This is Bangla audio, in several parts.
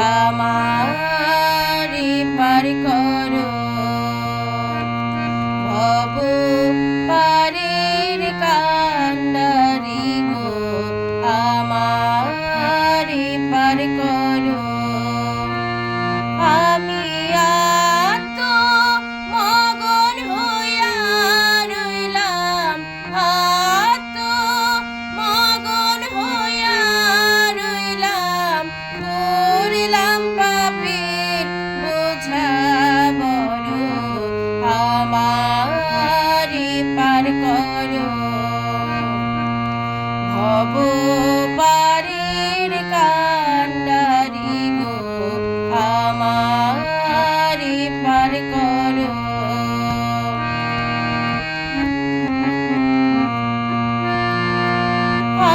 আমারি পার করো ভব পারের কান্ডারি গো আমারি পার করো আমি আত মগন হইয়া রইলাম আত মগন হইয়া রইলাম করলাম পাপের বোঝা বড় আমারি পার করো ভব পারের কান্ডারি গো আমারি পার করো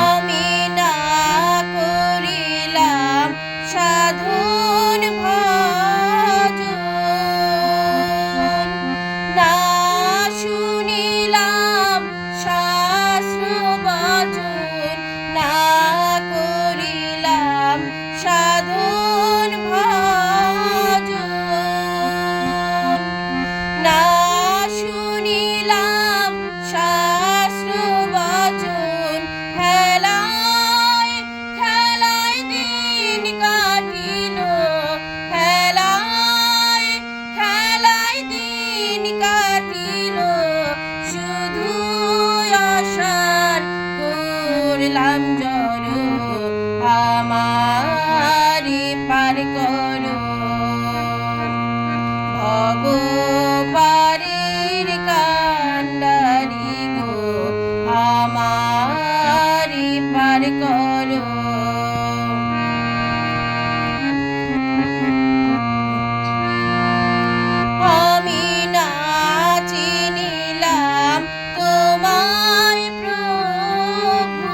আমি না করিলাম সাধন ভজন না শুনিলাম শাস্ত্র বচন না করিলাম সাধন ভজন না শুনিলাম শাস্ত্র বচন খেলায় খেলায় দিন কাটিল খেলায় খেলায় দিন কাটিল শুধু আশার করলাম জড় আমারি পার করো ভব পারের কান্ডারি গো আমারি পার করো আমি না চিনিলাম তোমায় প্রভু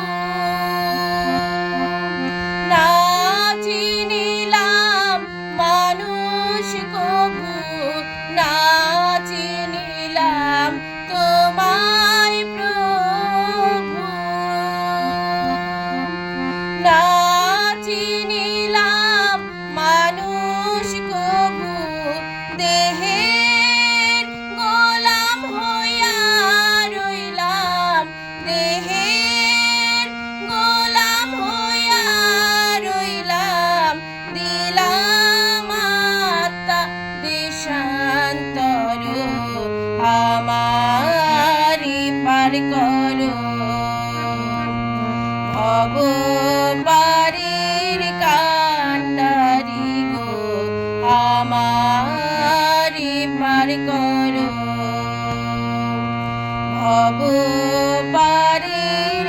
না চিনিলাম মানুষ কভু না চিনিলাম তোমায় প্রভু না চিনিলাম মানুষ কভু দেহের গোলাম হইয়া রইলাম দেহের গোলাম হইয়া রইলাম দিলাম আত্মা দেশান্তর আমারি পার করো ভব পারের কান্ডারি গো আমারি পার করো ভব পারের